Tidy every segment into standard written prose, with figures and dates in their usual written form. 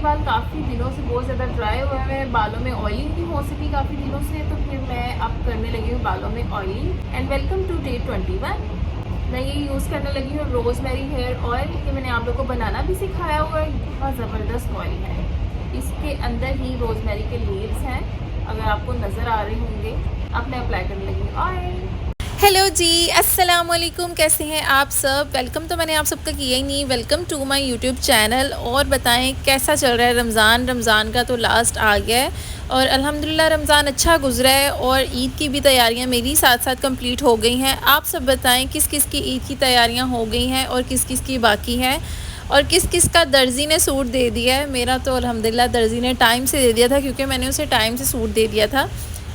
बाल काफ़ी दिनों से बहुत ज़्यादा ड्राई हुए हैं, बालों में ऑयलिंग भी हो सकी काफ़ी दिनों से, तो फिर मैं अब करने लगी हूँ बालों में oiling. And welcome to day 21। मैं ये यूज़ करने लगी हूँ रोज़मेरी हेयर ऑयल। ये मैंने आप लोग को बनाना भी सिखाया हुआ है। बहुत ज़बरदस्त ऑयल है। इसके अंदर ही रोज़मेरी के लीव्स हैं, अगर आपको नज़र आ रहे होंगे। अब मैं अप्लाई करने लगी हूँ ऑयल। हेलो जी, अस्सलाम वालेकुम। कैसे हैं आप सब? वेलकम तो मैंने आप सबका किया ही नहीं। Welcome to my YouTube channel. और बताएं कैसा चल रहा है रमज़ान का तो लास्ट आ गया है और अल्हम्दुलिल्लाह रमज़ान अच्छा गुजरा है और ईद की भी तैयारियां मेरी साथ साथ कंप्लीट हो गई हैं। आप सब बताएं किस किस की ईद की तैयारियां हो गई हैं और किस किस की बाकी हैं और किस किस का दर्जी ने सूट दे दिया है। मेरा तो अल्हम्दुलिल्लाह दर्जी ने टाइम से दे दिया था, क्योंकि मैंने उसे टाइम से सूट दे दिया था।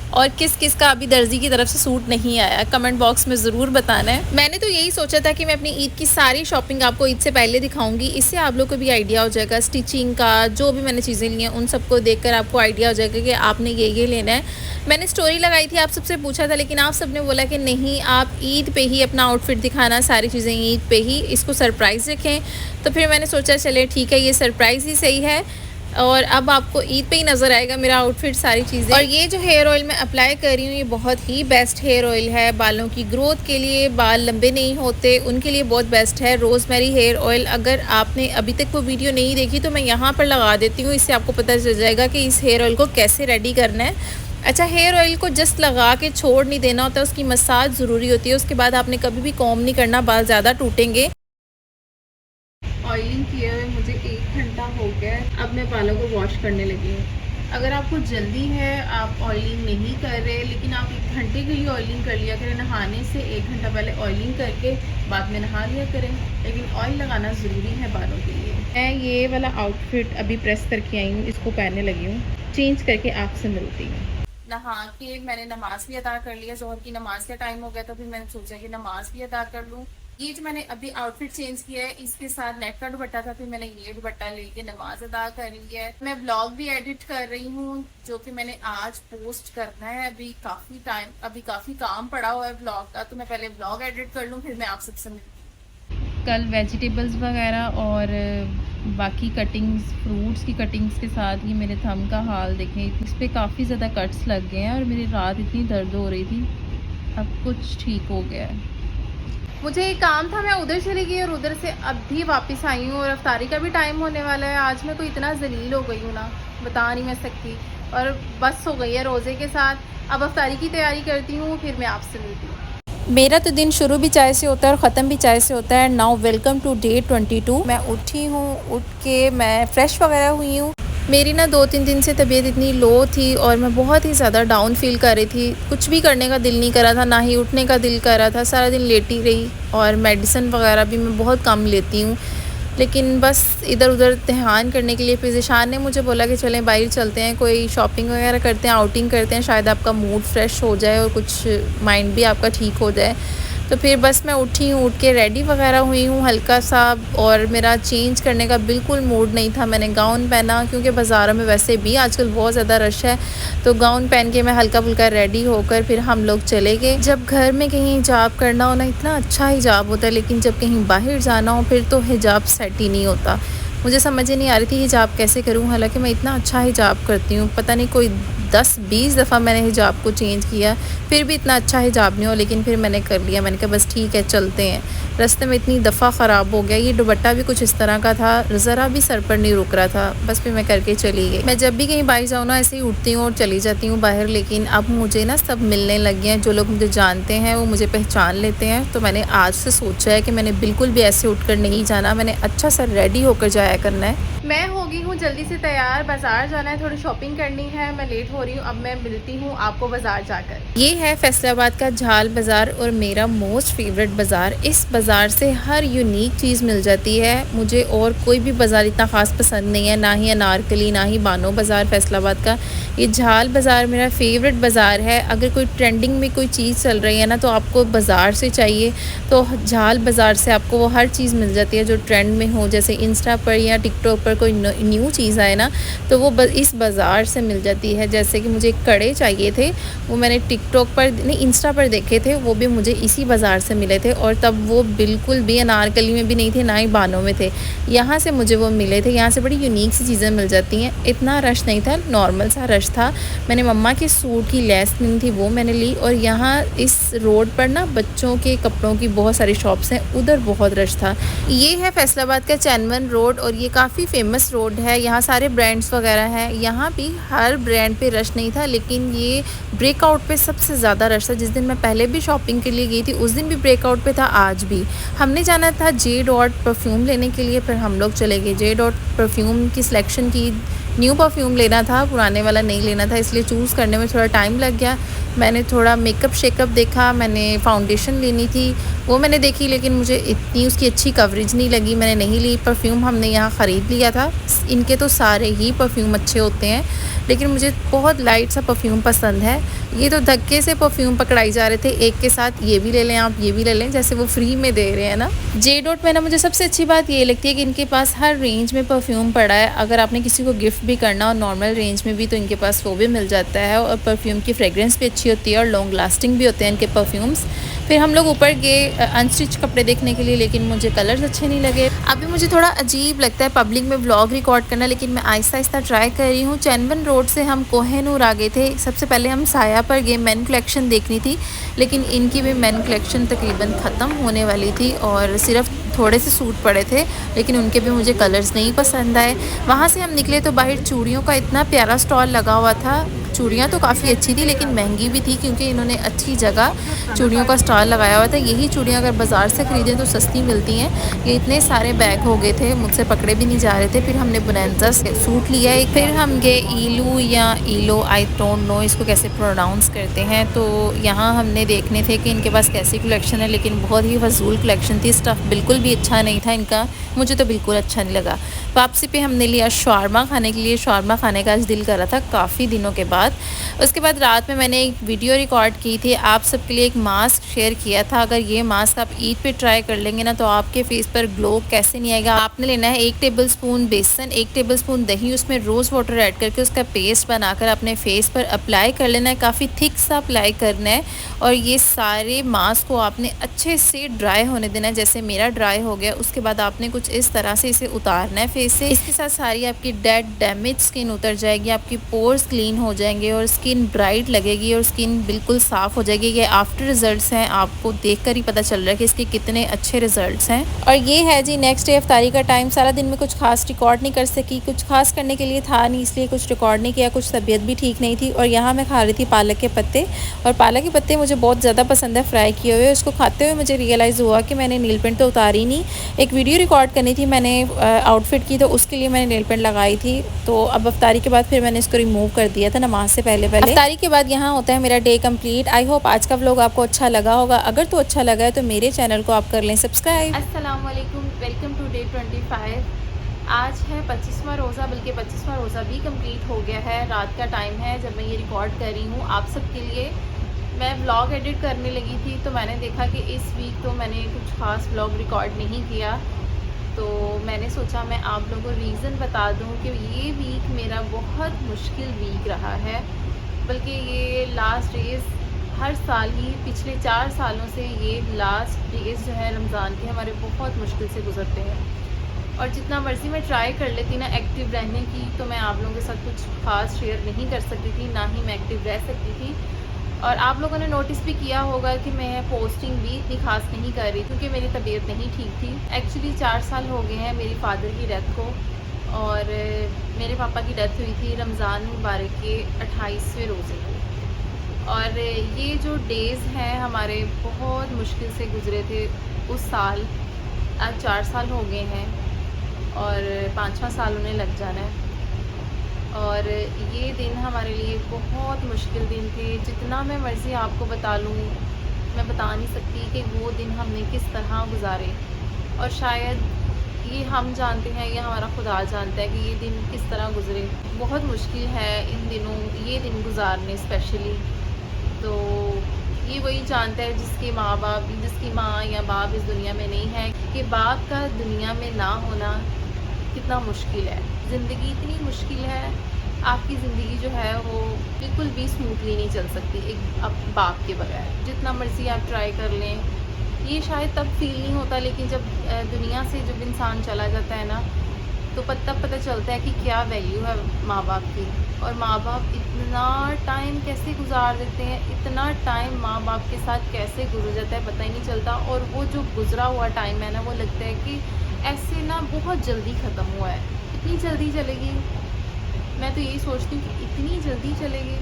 और किस किस का अभी दर्जी की तरफ से सूट नहीं आया, कमेंट बॉक्स में ज़रूर बताना है। मैंने तो यही सोचा था कि मैं अपनी ईद की सारी शॉपिंग आपको ईद से पहले दिखाऊंगी। इससे आप लोग को भी आइडिया हो जाएगा स्टिचिंग का, जो भी मैंने चीज़ें ली हैं उन सबको देखकर आपको आइडिया हो जाएगा कि आपने ये लेना है। मैंने स्टोरी लगाई थी, आप सबसे पूछा था, लेकिन आप सबने बोला कि नहीं, आप ईद पे ही अपना आउटफिट दिखाना, सारी चीज़ें ईद पे ही, इसको सरप्राइज़ रखें। तो फिर मैंने सोचा चले ठीक है, ये सरप्राइज़ ही सही है और अब आपको ईद पे ही नज़र आएगा मेरा आउटफिट, सारी चीज़ें। और ये जो हेयर ऑयल मैं अप्लाई कर रही हूँ, ये बहुत ही बेस्ट हेयर ऑयल है बालों की ग्रोथ के लिए। बाल लंबे नहीं होते उनके लिए बहुत बेस्ट है रोज़मेरी हेयर ऑयल। अगर आपने अभी तक वो वीडियो नहीं देखी तो मैं यहाँ पर लगा देती हूँ, इससे आपको पता चल जाएगा कि इस हेयर ऑयल को कैसे रेडी करना है। अच्छा, हेयर ऑयल को जस्ट लगा के छोड़ नहीं देना होता, उसकी मसाज ज़रूरी होती है। उसके बाद आपने कभी भी कॉम्ब नहीं करना, बाल ज़्यादा टूटेंगे। ऑयलिंग किए हुए मुझे 1 घंटा हो गया है। अब मैं बालों को वॉश करने लगी हूँ। अगर आपको जल्दी है, आप ऑयलिंग नहीं कर रहे, लेकिन आप 1 घंटे के लिए ऑयलिंग कर लिया करें। नहाने से 1 घंटा पहले ऑयलिंग करके बाद में नहा लिया करें, लेकिन ऑयल लगाना ज़रूरी है बालों के लिए। मैं ये वाला आउटफिट अभी प्रेस करके आई हूँ, इसको पहनने लगी हूँ। चेंज करके आपसे मिलती हूँ। नहा के मैंने नमाज़ भी अदा कर लिया। ज़ोहर की नमाज़ का टाइम हो गया तो फिर मैंने सोचा कि नमाज़ भी अदा कर लूँ। ये जो मैंने अभी आउटफिट चेंज किया है, इसके साथ नेट का दुपट्टा था, फिर मैंने ये दुपट्टा लेके नमाज अदा कर ली है। मैं ब्लॉग भी एडिट कर रही हूँ, जो कि मैंने आज पोस्ट करना है। अभी काफ़ी काम पड़ा हुआ है ब्लॉग का, तो मैं पहले ब्लॉग एडिट कर लूँ, फिर मैं आप सबसे मिलूँ। कल वेजिटेबल्स वगैरह और बाकी कटिंग्स, फ्रूट्स की कटिंग्स के साथ ही मेरे थंब का हाल देखें, इस पर काफ़ी ज़्यादा कट्स लग गए हैं और मेरी रात इतनी दर्द हो रही थी, अब कुछ ठीक हो गया है। मुझे एक काम था, मैं उधर चली गई और उधर से अब भी वापस आई हूँ और अफ्तारी का भी टाइम होने वाला है। आज मैं कोई इतना जलील हो गई हूँ ना, बता नहीं मैं सकती। और बस हो गई है रोज़े के साथ। अब अफ्तारी की तैयारी करती हूँ, फिर मैं आपसे मिलती हूँ। मेरा तो दिन शुरू भी चाय से होता है और ख़त्म भी चाय से होता है। Now welcome to day 22। मैं उठी हूँ, उठ के मैं फ़्रेश वगैरह हुई हूँ। मेरी ना 2-3 दिन से तबीयत इतनी लो थी और मैं बहुत ही ज़्यादा डाउन फील कर रही थी। कुछ भी करने का दिल नहीं कर रहा था, ना ही उठने का दिल कर रहा था। सारा दिन लेटी रही और मेडिसिन वगैरह भी मैं बहुत कम लेती हूँ, लेकिन बस इधर उधर ध्यान करने के लिए फिर ज़िशान ने मुझे बोला कि चलें बाहर चलते हैं, कोई शॉपिंग वगैरह करते हैं, आउटिंग करते हैं, शायद आपका मूड फ्रेश हो जाए और कुछ माइंड भी आपका ठीक हो जाए। तो फिर बस मैं उठी हूँ, उठ के रेडी वगैरह हुई हूँ हल्का सा, और मेरा चेंज करने का बिल्कुल मूड नहीं था। मैंने गाउन पहना, क्योंकि बाज़ारों में वैसे भी आजकल बहुत ज़्यादा रश है, तो गाउन पहन के मैं हल्का फुल्का रेडी होकर फिर हम लोग चले गए। जब घर में कहीं हिजाब करना हो ना, इतना अच्छा हिजाब होता है, लेकिन जब कहीं बाहर जाना हो फिर तो हिजाब सेट ही नहीं होता। मुझे समझ ही नहीं आ रही थी हिजाब कैसे करूँ, हालांकि मैं इतना अच्छा हिजाब करती हूँ। पता नहीं कोई 10-20 दफ़ा मैंने हिजाब को चेंज किया, फिर भी इतना अच्छा हिजाब नहीं हो, लेकिन फिर मैंने कर लिया। मैंने कहा बस ठीक है चलते हैं। रास्ते में इतनी दफ़ा ख़राब हो गया, ये दुपट्टा भी कुछ इस तरह का था, ज़रा भी सर पर नहीं रुक रहा था। बस फिर मैं करके चली गई। मैं जब भी कहीं बाहर जाऊँ ना, ऐसे ही उठती हूँ और चली जाती हूँ बाहर, लेकिन अब मुझे ना सब मिलने लग गए हैं। जो लोग मुझे जानते हैं वो मुझे पहचान लेते हैं, तो मैंने आज से सोचा है कि मैंने बिल्कुल भी ऐसे उठ कर नहीं जाना, मैंने अच्छा सा रेडी होकर जाया करना है। मैं हो गई हूँ जल्दी से तैयार, बाज़ार जाना है, थोड़ी शॉपिंग करनी है, मैं लेट हो रही हूँ। अब मैं मिलती हूँ आपको बाज़ार जाकर। ये है फैसलाबाद का झाल बाज़ार और मेरा मोस्ट फेवरेट बाज़ार। इस बाज़ार से हर यूनिक चीज़ मिल जाती है। मुझे और कोई भी बाज़ार इतना ख़ास पसंद नहीं है, ना ही अनारकली, ना ही बानो बाज़ार फैसलाबाद का। ये झाल बाज़ार मेरा फेवरेट बाज़ार है। अगर कोई ट्रेंडिंग में कोई चीज़ चल रही है ना, तो आपको बाज़ार से चाहिए, तो झाल बाज़ार से आपको वो हर चीज़ मिल जाती है जो ट्रेंड में हो, जैसे इंस्टा पर या टिकटॉक पर कोई न्यू चीज़ आए ना तो वो इस बाज़ार से मिल जाती है। जैसे कि मुझे कड़े चाहिए थे, वो मैंने टिकटॉक पर नहीं इंस्टा पर देखे थे, वो भी मुझे इसी बाज़ार से मिले थे और तब वो बिल्कुल भी अनारकली में भी नहीं थे, ना ही बानों में थे। यहाँ से मुझे वो मिले थे। यहाँ से बड़ी यूनिक सी चीज़ें मिल जाती हैं। इतना रश नहीं था, नॉर्मल सा रश था। मैंने मम्मा के सूट की लेस नहीं थी, वो मैंने ली। और यहाँ इस रोड पर ना बच्चों के कपड़ों की बहुत सारी शॉप्स हैं, उधर बहुत रश था। ये है फैसलाबाद का चैनवन रोड और ये काफ़ी फेमस रोड है। यहाँ सारे ब्रांड्स वगैरह हैं। यहाँ भी हर ब्रांड पे रश नहीं था, लेकिन ये ब्रेकआउट पे सबसे ज़्यादा रश था। जिस दिन मैं पहले भी शॉपिंग के लिए गई थी उस दिन भी ब्रेकआउट पे था, आज भी। हमने जाना था जे डॉट परफ्यूम लेने के लिए, फिर हम लोग चले गए। जे डॉट परफ्यूम की सिलेक्शन की, न्यू परफ्यूम लेना था, पुराने वाला नहीं लेना था, इसलिए चूज़ करने में थोड़ा टाइम लग गया। मैंने थोड़ा मेकअप शेकअप देखा, मैंने फाउंडेशन लेनी थी वो मैंने देखी, लेकिन मुझे इतनी उसकी अच्छी कवरेज नहीं लगी, मैंने नहीं ली। परफ्यूम हमने यहाँ ख़रीद लिया था। इनके तो सारे ही परफ्यूम अच्छे होते हैं, लेकिन मुझे बहुत लाइट सा परफ्यूम पसंद है। ये तो धक्के से परफ्यूम पकड़ाई जा रहे थे, एक के साथ ये भी ले लें आप, ये भी ले लें, जैसे वो फ्री में दे रहे हैं ना। जे डॉट में ना मुझे सबसे अच्छी बात ये लगती है कि इनके पास हर रेंज में परफ्यूम पड़ा है। अगर आपने किसी को गिफ्ट भी करना और नॉर्मल रेंज में भी, तो इनके पास वो भी मिल जाता है। और परफ्यूम की फ्रेगरेंस भी अच्छी होती है और लॉन्ग लास्टिंग भी होते हैं इनके परफ्यूम्स। फिर हम लोग ऊपर गए अनस्टिच कपड़े देखने के लिए, लेकिन मुझे कलर्स अच्छे नहीं लगे। अभी मुझे थोड़ा अजीब लगता है पब्लिक में व्लॉग रिकॉर्ड करना, लेकिन मैं आहिस्ता आहिस्ता ट्राई कर रही हूँ। चैनवन रोड से हम कोहिनूर आ गए थे। सबसे पहले हम साया पर गए, मेन कलेक्शन देखनी थी, लेकिन इनकी भी मेन कलेक्शन तकरीबन ख़त्म होने वाली थी और सिर्फ थोड़े से सूट पड़े थे, लेकिन उनके भी मुझे कलर्स नहीं पसंद आए। वहाँ से हम निकले तो बाहर चूड़ियों का इतना प्यारा स्टॉल लगा हुआ था। चूड़ियाँ तो काफ़ी अच्छी थी, लेकिन महंगी भी थी, क्योंकि इन्होंने अच्छी जगह चूड़ियों का स्टॉल लगाया हुआ था। यही चूड़ियाँ अगर बाज़ार से ख़रीदें तो सस्ती मिलती हैं। ये इतने सारे बैग हो गए थे, मुझसे पकड़े भी नहीं जा रहे थे। फिर हमने बोनांजा से सूट लिया एक। फिर हम गए ईलू या ईलो, आई डोंट नो इसको कैसे प्रोनाउंस करते हैं। तो यहाँ हमने देखने थे कि इनके पास कैसी कलेक्शन है, लेकिन बहुत ही फजूल कलेक्शन थी। स्टफ़ बिल्कुल भी अच्छा नहीं था इनका, मुझे तो बिल्कुल अच्छा नहीं लगा। वापसी पे हमने लिया शॉर्मा खाने के लिए। शॉर्मा खाने का आज दिल कर रहा था काफ़ी दिनों के बाद। उसके बाद रात में मैंने एक वीडियो रिकॉर्ड की थी, आप सबके लिए एक मास्क शेयर किया था। अगर ये मास्क आप ईद पे ट्राई कर लेंगे ना, तो आपके फेस पर ग्लो कैसे नहीं आएगा। आपने लेना है 1 टेबलस्पून बेसन, 1 टेबलस्पून दही, उसमें रोज़ वाटर ऐड करके उसका पेस्ट बनाकर अपने फेस पर अप्लाई कर लेना है। काफ़ी थिक सा अप्लाई करना है और ये सारे मास्क को आपने अच्छे से ड्राई होने देना है। जैसे मेरा ड्राई हो गया, उसके बाद आपने कुछ इस तरह से इसे उतारना है फेस से। इसके साथ सारी आपकी डेड डैमेज स्किन उतर जाएगी, आपकी पोर्स क्लीन हो जाएंगे और स्किन ब्राइट लगेगी और स्किन बिल्कुल साफ़ हो जाएगी। ये आफ्टर रिजल्ट्स हैं, आपको देखकर ही पता चल रहा है कि इसके कितने अच्छे रिजल्ट्स हैं। और ये है जी नेक्स्ट डे इफ्तारी का टाइम। सारा दिन में कुछ खास रिकॉर्ड नहीं कर सकी, कुछ खास करने के लिए था नहीं, इसलिए कुछ रिकॉर्ड नहीं किया। कुछ तबीयत भी ठीक नहीं थी। और यहाँ मैं खा रही थी पालक के पत्ते, और पालक के पत्ते मुझे बहुत ज़्यादा पसंद है फ्राई किए हुए। उसको खाते हुए मुझे रियलाइज़ हुआ कि मैंने नील पेंट तो उतारी नहीं। एक वीडियो रिकॉर्ड करनी थी मैंने आउटफिट की, तो उसके लिए मैंने नील पेंट लगाई थी। तो अब इफ्तारी के बाद फिर मैंने इसको रिमूव कर दिया था नमाज से पहले। इफ्तारी के बाद यहाँ होता है मेरा डे कंप्लीट। आई होप आज का व्लॉग आपको अच्छा लगा होगा। अगर तो अच्छा लगा है तो मेरे चैनल को आप कर लें सब्सक्राइब। अस्सलाम वालेकुम, वेलकम टू डे 25। आज है 25वां रोज़ा, बल्कि 25वां रोज़ा भी कंप्लीट हो गया है। रात का टाइम है जब मैं ये रिकॉर्ड कर रही हूँ आप सबके लिए। मैं व्लॉग एडिट करने लगी थी तो मैंने देखा कि इस वीक तो मैंने कुछ ख़ास व्लॉग रिकॉर्ड नहीं किया, तो मैंने सोचा मैं आप लोगों को रीज़न बता दूं कि ये वीक मेरा बहुत मुश्किल वीक रहा है। बल्कि ये लास्ट डेज़ हर साल ही पिछले 4 सालों से ये लास्ट डेज़ जो है रमज़ान के हमारे बहुत मुश्किल से गुजरते हैं। और जितना मर्ज़ी मैं ट्राई कर लेती ना एक्टिव रहने की, तो मैं आप लोगों के साथ कुछ ख़ास शेयर नहीं कर सकती थी, ना ही मैं एक्टिव रह सकती थी। और आप लोगों ने नोटिस भी किया होगा कि मैं पोस्टिंग भी इतनी खास नहीं कर रही, क्योंकि मेरी तबीयत नहीं ठीक थी। एक्चुअली 4 साल हो गए हैं मेरी फादर की डेथ को, और मेरे पापा की डेथ हुई थी रमज़ान मुबारक के 28वें रोज़े को। और ये जो डेज़ हैं हमारे बहुत मुश्किल से गुज़रे थे उस साल। आज 4 साल हो गए हैं और 5वां साल उन्हें लग जाना है। और ये दिन हमारे लिए बहुत मुश्किल दिन थे। जितना मैं मर्ज़ी आपको बता लूँ, मैं बता नहीं सकती कि वो दिन हमने किस तरह गुजारे। और शायद ये हम जानते हैं, ये हमारा खुदा जानता है कि ये दिन किस तरह गुज़रे। बहुत मुश्किल है इन दिनों ये दिन गुजारने स्पेशली। तो ये वही जानता है जिसके माँ बाप, जिसकी माँ या बाप इस दुनिया में नहीं है, कि बाप का दुनिया में ना होना कितना मुश्किल है। ज़िंदगी इतनी मुश्किल है, आपकी ज़िंदगी जो है वो बिल्कुल भी स्मूथली नहीं चल सकती एक बाप के बगैर। जितना मर्ज़ी आप ट्राई कर लें, ये शायद तब फील नहीं होता, लेकिन जब दुनिया से जब इंसान चला जाता है ना, तो तब पता चलता है कि क्या वैल्यू है माँ बाप की। और माँ बाप इतना टाइम कैसे गुजार देते हैं, इतना टाइम माँ बाप के साथ कैसे गुजर जाता है पता ही नहीं चलता। और वो जो गुजरा हुआ टाइम है ना, वो लगता है कि ऐसे ना बहुत जल्दी ख़त्म हुआ है। इतनी जल्दी चलेगी, मैं तो यही सोचती हूँ कि इतनी जल्दी चलेगी।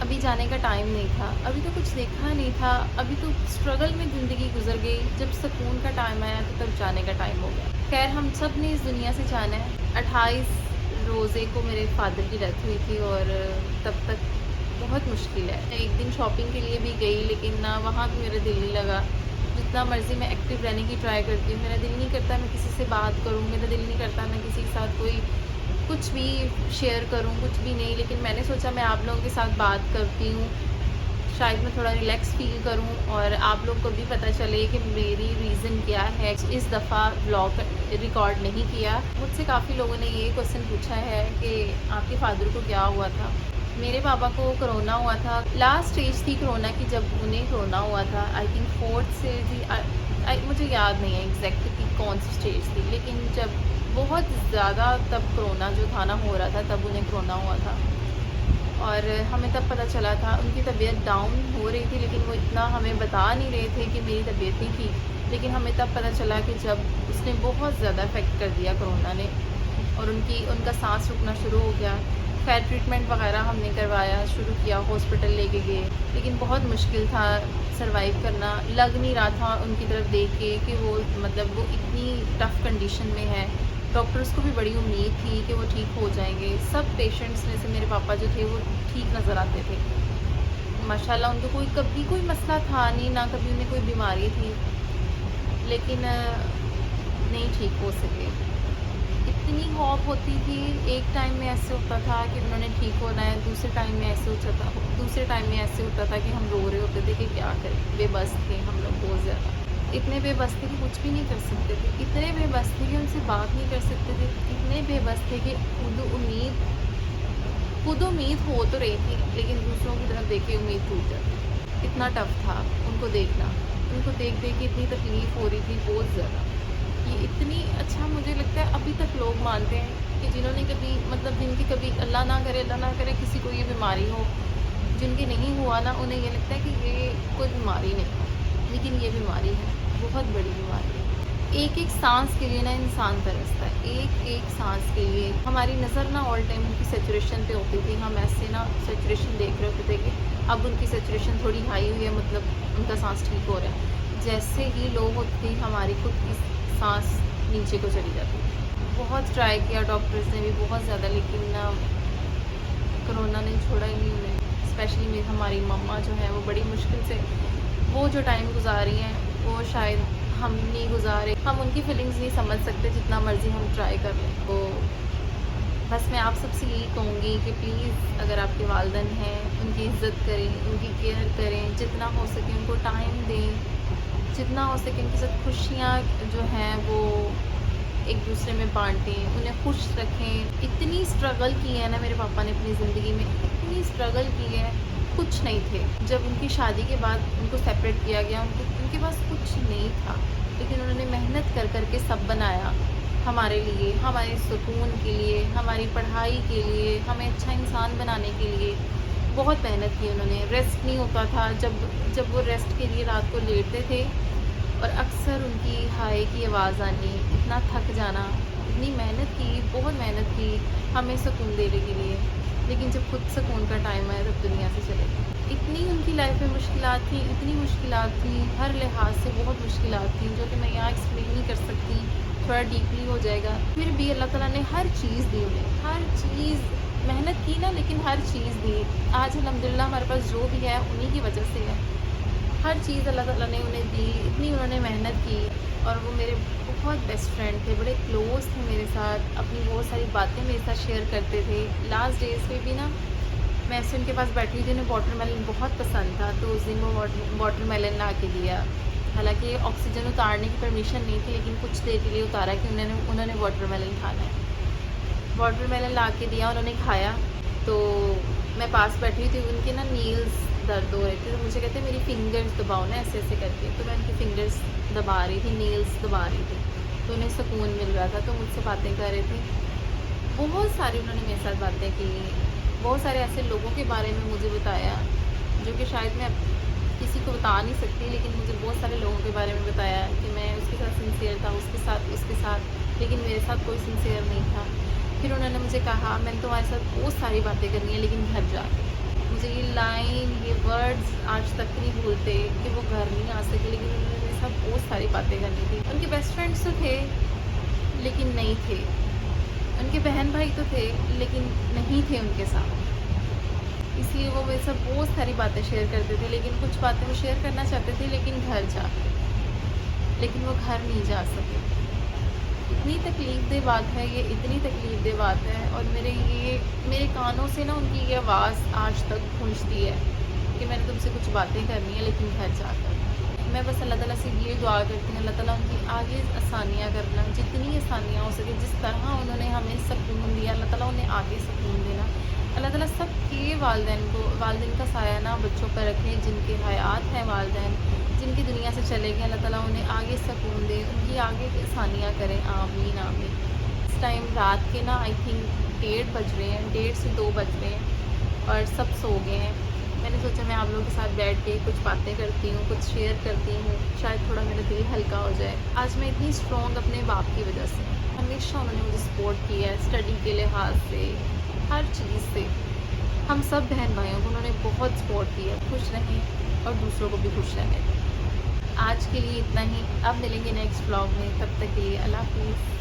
अभी जाने का टाइम नहीं था, अभी तो कुछ देखा नहीं था, अभी तो स्ट्रगल में ज़िंदगी गुजर गई। जब सुकून का टाइम आया तो तब जाने का टाइम हो गया। खैर, हम सब ने इस दुनिया से जाना है। 28 रोज़े को मेरे फादर की डेथ हुई थी और तब तक बहुत मुश्किल है। एक दिन शॉपिंग के लिए भी गई, लेकिन ना वहाँ भी मेरा दिल नहीं लगा। जितना मर्ज़ी मैं एक्टिव रहने की ट्राई करती हूँ, मेरा दिल नहीं करता मैं किसी से बात करूँ, मेरा दिल नहीं करता मैं किसी के साथ कोई कुछ भी शेयर करूं, कुछ भी नहीं। लेकिन मैंने सोचा मैं आप लोगों के साथ बात करती हूँ, शायद मैं थोड़ा रिलैक्स फील करूं और आप लोग को भी पता चले कि मेरी रीज़न क्या है। इस दफ़ा व्लॉग रिकॉर्ड नहीं किया। मुझसे काफ़ी लोगों ने ये क्वेश्चन पूछा है कि आपके फादर को क्या हुआ था। मेरे पापा को कोरोना हुआ था। लास्ट स्टेज थी कोरोना की जब उन्हें कोरोना हुआ था। आई थिंक 4th स्टेज थी, मुझे याद नहीं है एग्जैक्ट कि कौन सी स्टेज थी, लेकिन जब बहुत ज़्यादा तब कोरोना जो था ना हो रहा था, तब उन्हें कोरोना हुआ था। और हमें तब पता चला था उनकी तबीयत डाउन हो रही थी, लेकिन वो इतना हमें बता नहीं रहे थे कि मेरी तबीयत नहीं ठीक। लेकिन हमें तब पता चला कि जब उसने बहुत ज़्यादा इफ़ेक्ट कर दिया कोरोना ने, और उनका सांस रुकना शुरू हो गया। खैर, ट्रीटमेंट वगैरह हमने करवाया, शुरू किया, हॉस्पिटल लेके गए, लेकिन बहुत मुश्किल था सरवाइव करना। लग नहीं रहा था उनकी तरफ देख के कि वो मतलब वो इतनी टफ़ कंडीशन में है। डॉक्टर्स को भी बड़ी उम्मीद थी कि वो ठीक हो जाएंगे। सब पेशेंट्स में से मेरे पापा जो थे वो ठीक नज़र आते थे माशाल्लाह। उनको कभी कोई मसला था नहीं, ना कभी उन्हें कोई बीमारी थी, लेकिन नहीं ठीक हो सके। इतनी खौफ होती थी। एक टाइम में ऐसे होता था कि उन्होंने ठीक होना है, दूसरे टाइम में ऐसे होता था कि हम रो रहे होते थे कि क्या करें। बेबस थे हम लोग बहुत ज़्यादा, इतने बेबस थे कि कुछ भी नहीं कर सकते थे, इतने बेबस थे कि उनसे बात नहीं कर सकते थे, इतने बेबस थे कि खुद उम्मीद हो तो रही थी, लेकिन दूसरों की तरफ देख के उम्मीद टूट जाती। इतना टफ था उनको देखना, उनको देख के इतनी तकलीफ़ हो रही थी बहुत ज़्यादा। ये इतनी अच्छा मुझे लगता है अभी तक लोग मानते हैं कि जिन्होंने कभी मतलब जिनकी कभी अल्लाह ना करे किसी को ये बीमारी हो, जिनके नहीं हुआ ना, उन्हें ये लगता है कि ये कोई बीमारी नहीं, लेकिन ये बीमारी है, बहुत बड़ी बीमारी है। एक एक सांस के लिए ना इंसान तरसता है, एक एक सांस के लिए। हमारी नज़र ना ऑल टाइम उनकी सेचुरेशन पे होती थी। हम ऐसे ना सेचुरेशन देख रहे होते थे कि अब उनकी सेचुरेशन थोड़ी हाई हुई है, मतलब उनका सांस ठीक हो रहा है। जैसे ही लो होती थी, हमारी खुद की सांस नीचे को चली जाती थी। बहुत ट्राई किया डॉक्टर्स ने भी बहुत ज़्यादा, लेकिन ना कोरोना ने छोड़ा ही नहीं उन्हें। स्पेशली हमारी मम्मा जो है वो बड़ी मुश्किल से वो जो टाइम गुजारी हैं वो शायद हम नहीं गुजारे। हम उनकी फीलिंग्स नहीं समझ सकते जितना मर्ज़ी हम ट्राई कर लें। तो बस मैं आप सबसे यही कहूँगी कि प्लीज़ अगर आपके वालिदैन हैं, उनकी इज़्ज़त करें, उनकी केयर करें, जितना हो सके उनको टाइम दें, जितना हो सके उनके साथ खुशियाँ जो हैं वो एक दूसरे में बांटें, उन्हें खुश रखें। इतनी स्ट्रगल की है ना मेरे पापा ने अपनी ज़िंदगी में, इतनी स्ट्रगल की है। कुछ नहीं थे। जब उनकी शादी के बाद उनको सेपरेट किया गया, उनके पास कुछ नहीं था, लेकिन उन्होंने मेहनत कर कर के सब बनाया हमारे लिए, हमारे सुकून के लिए, हमारी पढ़ाई के लिए, हमें अच्छा इंसान बनाने के लिए बहुत मेहनत की उन्होंने। रेस्ट नहीं होता था। जब वो रेस्ट के लिए रात को लेटते थे और अक्सर उनकी हाय की आवाज़ आनी, इतना थक जाना। इतनी मेहनत की, बहुत मेहनत की हमें सुकून देने के लिए, लेकिन जब खुद सुकून का टाइम आया तब दुनिया से चले गए। इतनी उनकी लाइफ में मुश्किलात थी, इतनी मुश्किलात थी, हर लिहाज से बहुत मुश्किलात थी, जो कि मैं यहाँ एक्सप्लेन नहीं कर सकती, थोड़ा डीपली हो जाएगा। फिर भी अल्लाह ताला ने हर चीज़ दी उन्हें, हर चीज़ मेहनत की ना, लेकिन हर चीज़ दी। आज अल्हम्दुलिल्लाह हमारे पास जो भी है उन्हीं की वजह से है। हर चीज़ अल्लाह ताला ने उन्हें दी, इतनी उन्होंने मेहनत की। और वो मेरे बहुत बेस्ट फ्रेंड थे, बड़े क्लोज़ थे मेरे साथ, अपनी बहुत सारी बातें मेरे साथ शेयर करते थे। लास्ट डेज़ पे भी ना मैं उनके पास बैठी थी, उन्हें वाटरमेलन बहुत पसंद था, तो उस दिन वो वाटरमेलन ला के दिया। हालांकि ऑक्सीजन उतारने की परमिशन नहीं थी, लेकिन कुछ देर के लिए उतारा कि उन्होंने वाटरमेलन खाना है। वाटरमेलन ला के दिया, उन्होंने खाया। तो मैं पास बैठी हुई थी, उनके ना नील्स दर्द हो रहे थे, तो मुझे कहते मेरी फिंगर्स दबाओ ना ऐसे ऐसे करके। तो मैं उनकी फिंगर्स दबा रही थी, नील्स दबा रही थी, तो उन्हें सुकून मिल रहा था। तो मुझसे बातें कर रहे थे, बहुत सारी उन्होंने मेरे साथ बातें की, बहुत सारे ऐसे लोगों के बारे में मुझे बताया जो कि शायद मैं किसी को बता नहीं सकती, लेकिन मुझे बहुत सारे लोगों के बारे में बताया कि मैं उसके साथ सिंसियर था, उसके साथ, लेकिन मेरे साथ कोई सिंसियर नहीं था। फिर उन्होंने मुझे कहा मैंने तुम्हारे साथ बहुत सारी बातें करनी है, लेकिन घर जाके। मुझे ये लाइन, ये वर्ड्स आज तक नहीं भूलते कि वो घर नहीं आ सके, लेकिन उन्होंने मेरे साथ बहुत सारी बातें करनी थी। उनके बेस्ट फ्रेंड्स तो थे लेकिन नहीं थे, उनके बहन भाई तो थे लेकिन नहीं थे उनके साथ, इसलिए वो मेरे साथ बहुत सारी बातें शेयर करते थे। लेकिन कुछ बातें वो शेयर करना चाहते थे लेकिन घर जाके, लेकिन वो घर नहीं जा सके। इतनी तकलीफ़देह बात है ये, इतनी तकलीफ़देह बात है। और मेरे कानों से ना उनकी ये आवाज़ आज तक गूंजती है कि मैंने तुमसे कुछ बातें करनी है लेकिन घर जाकर। मैं बस अल्लाह ताला से ये दुआ करती हूँ, अल्लाह ताला उनकी आगे आसानियाँ करना, जितनी आसानियाँ हो सके, जिस तरह उन्होंने हमें सुकून दिया, अल्लाह ताला उन्हें आगे सुकून देना। अल्लाह ताला सबके वालिदैन का साया ना बच्चों पर रखें, जिनके हयात हैं वालिदैन, जिनकी दुनिया से चले गए, अल्लाह ताला उन्हें आगे सुकून दे, उनकी आगे आसानियाँ करें, आमीन आमीन। इस टाइम रात के ना आई थिंक 1:30 बज रहे हैं, 1:30 से 2 बज रहे हैं और सब सो गए हैं। मैंने सोचा मैं आप लोगों के साथ बैठ के कुछ बातें करती हूँ, कुछ शेयर करती हूँ, शायद थोड़ा मेरा दिल हल्का हो जाए। आज मैं इतनी स्ट्रॉन्ग अपने बाप की वजह से, हमेशा उन्होंने मुझे सपोर्ट किया है, स्टडी के लिहाज से, हर चीज़ से। हम सब बहन भाइयों को उन्होंने बहुत सपोर्ट किया। खुश रहें और दूसरों को भी खुश रहने दें। आज के लिए इतना ही, अब मिलेंगे नेक्स्ट व्लॉग में, तब तक के लिए अल्लाह हाफिज़।